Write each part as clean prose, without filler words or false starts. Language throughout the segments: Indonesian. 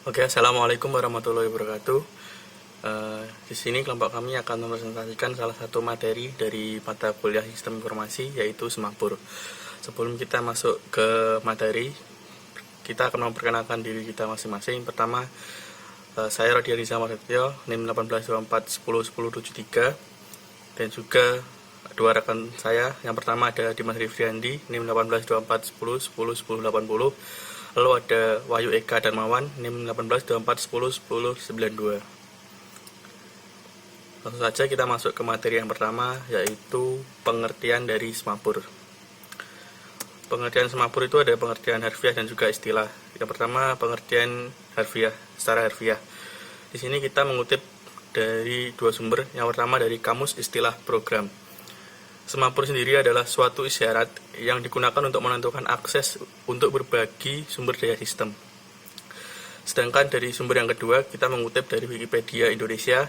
Oke, assalamualaikum warahmatullahi wabarakatuh. Di sini kelompok kami akan mempresentasikan salah satu materi dari mata kuliah Sistem Informasi, yaitu Semapur. Sebelum kita masuk ke materi, kita akan memperkenalkan diri kita masing-masing. Pertama, saya Rodia Riza Marsetyo, NIM 1824101073, dan juga dua rekan saya. Yang pertama ada Dimas Rifriandi, NIM 182410101080. Lalu ada Wahyu Eka Darmawan, NIM 1824101092. Langsung saja kita masuk ke materi yang pertama, yaitu pengertian dari Semapur. Pengertian Semapur itu ada pengertian harfiah dan juga istilah. Yang pertama, pengertian harfiah, secara harfiah. Di sini kita mengutip dari dua sumber. Yang pertama dari Kamus Istilah Program. Semapur sendiri adalah suatu isyarat yang digunakan untuk menentukan akses untuk berbagi sumber daya sistem. Sedangkan dari sumber yang kedua, kita mengutip dari Wikipedia Indonesia,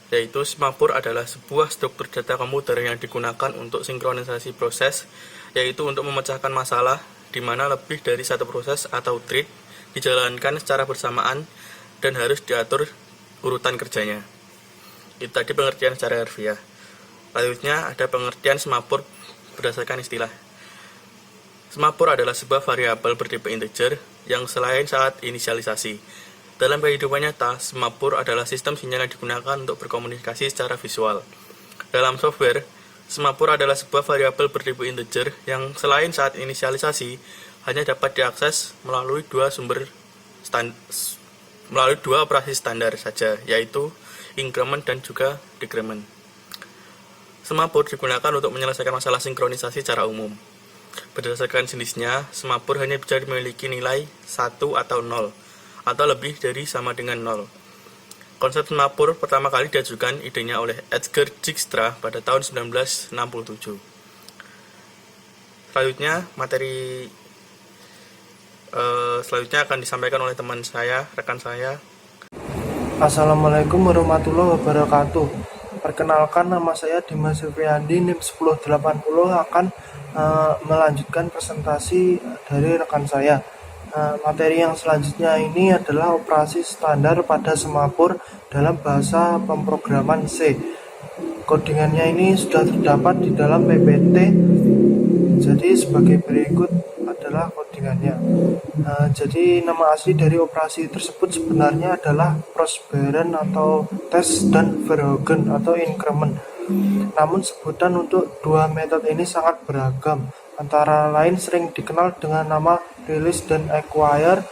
yaitu Semapur adalah sebuah struktur data komputer yang digunakan untuk sinkronisasi proses, yaitu untuk memecahkan masalah di mana lebih dari satu proses atau thread dijalankan secara bersamaan dan harus diatur urutan kerjanya. Itu tadi pengertian secara harfiah. Selanjutnya ada pengertian Semapur berdasarkan istilah. Semapur adalah sebuah variabel bertipe integer yang selain saat inisialisasi. Dalam kehidupan nyata, Semapur adalah sistem sinyal yang digunakan untuk berkomunikasi secara visual. Dalam software, Semapur adalah sebuah variabel bertipe integer yang selain saat inisialisasi hanya dapat diakses melalui dua operasi standar saja, yaitu increment dan juga decrement. Semapur digunakan untuk menyelesaikan masalah sinkronisasi secara umum. Berdasarkan jenisnya, Semapur hanya bisa memiliki nilai 1 atau 0, atau lebih dari sama dengan 0. Konsep Semapur pertama kali diajukan idenya oleh Edgar Dijkstra pada tahun 1967. Selanjutnya, materi selanjutnya akan disampaikan oleh teman saya, rekan saya. Assalamualaikum warahmatullahi wabarakatuh. Perkenalkan, nama saya Dimas Rifriandi, NIM 1080, akan melanjutkan presentasi dari rekan saya. Materi yang selanjutnya ini adalah operasi standar pada Semapur dalam bahasa pemrograman C. Codingannya ini sudah terdapat di dalam PPT. Jadi sebagai berikut adalah codingannya. Jadi nama asli dari operasi tersebut sebenarnya adalah Prosberen atau Test dan Verhoeven atau increment. Namun sebutan untuk dua metode ini sangat beragam. Antara lain sering dikenal dengan nama release dan acquire,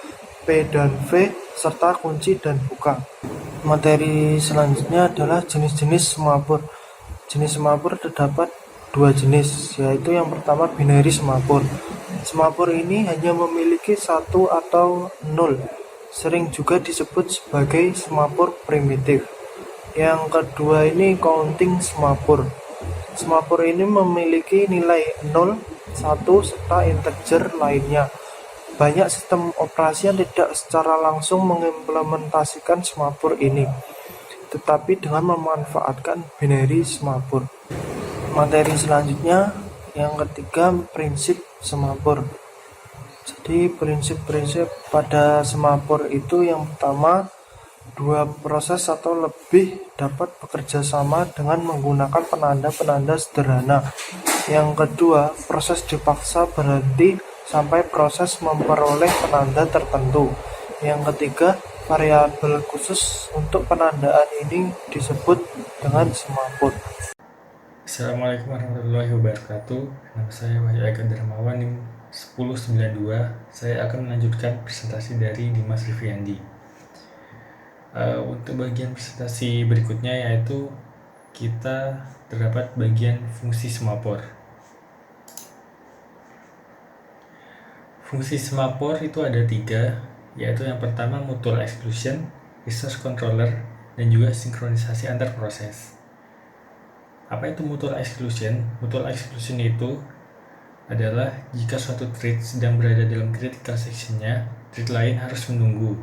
P dan V, serta kunci dan buka. Materi selanjutnya adalah jenis-jenis Semapur. Jenis Semapur terdapat dua jenis, yaitu yang pertama binary Semapur. Semapur ini hanya memiliki 1 atau 0, sering juga disebut sebagai Semapur primitif. Yang kedua ini counting Semapur. Semapur ini memiliki nilai 0, 1, serta integer lainnya. Banyak sistem operasi yang tidak secara langsung mengimplementasikan Semapur ini, tetapi dengan memanfaatkan binary Semapur. Materi selanjutnya yang ketiga, prinsip Semapur. Jadi prinsip-prinsip pada Semapur itu yang pertama, dua proses atau lebih dapat bekerja sama dengan menggunakan penanda-penanda sederhana. Yang kedua, proses dipaksa berhenti sampai proses memperoleh penanda tertentu. Yang ketiga, variabel khusus untuk penandaan ini disebut dengan Semapur. Assalamualaikum warahmatullahi wabarakatuh. Nama saya Wahyu Eka Darmawan, NIM 1092. Saya akan melanjutkan presentasi dari Dimas Rifriandi. Untuk bagian presentasi berikutnya, yaitu kita terdapat bagian fungsi Semapur. Fungsi Semapur itu ada 3, yaitu yang pertama mutual exclusion, resource controller, dan juga sinkronisasi antar proses. Apa itu mutual exclusion? Mutual exclusion itu adalah jika suatu thread sedang berada dalam critical sectionnya, thread lain harus menunggu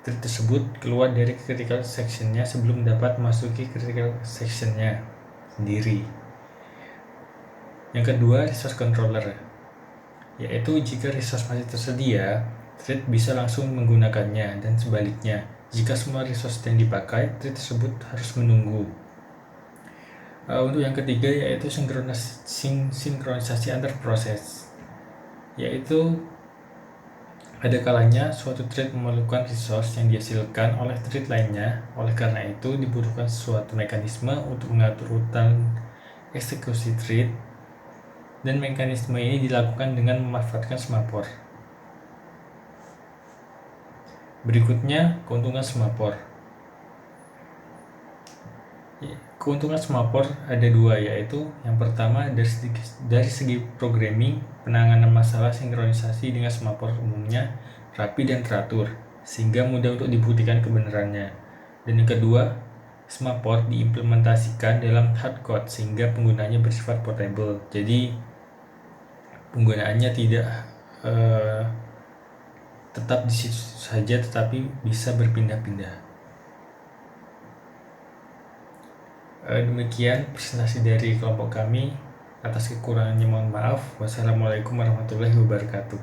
thread tersebut keluar dari critical sectionnya sebelum dapat memasuki critical sectionnya sendiri. Yang kedua, resource controller, yaitu jika resource masih tersedia, thread bisa langsung menggunakannya, dan sebaliknya, jika semua resource yang dipakai, thread tersebut harus menunggu. Untuk yang ketiga yaitu sinkronisasi antar proses, yaitu ada kalanya suatu thread memerlukan resource yang dihasilkan oleh thread lainnya. Oleh karena itu dibutuhkan suatu mekanisme untuk mengatur urutan eksekusi thread, dan mekanisme ini dilakukan dengan memanfaatkan semapur. Berikutnya, keuntungan semapur. Keuntungan semapur ada dua, yaitu yang pertama dari segi programming, penanganan masalah sinkronisasi dengan semapur umumnya rapi dan teratur, sehingga mudah untuk dibuktikan kebenarannya. Dan yang kedua, semapur diimplementasikan dalam hardcode sehingga penggunaannya bersifat portable. Jadi penggunaannya tidak tetap di situ saja, tetapi bisa berpindah-pindah. Demikian presentasi dari kelompok kami. Atas kekurangannya mohon maaf. Wassalamualaikum warahmatullahi wabarakatuh.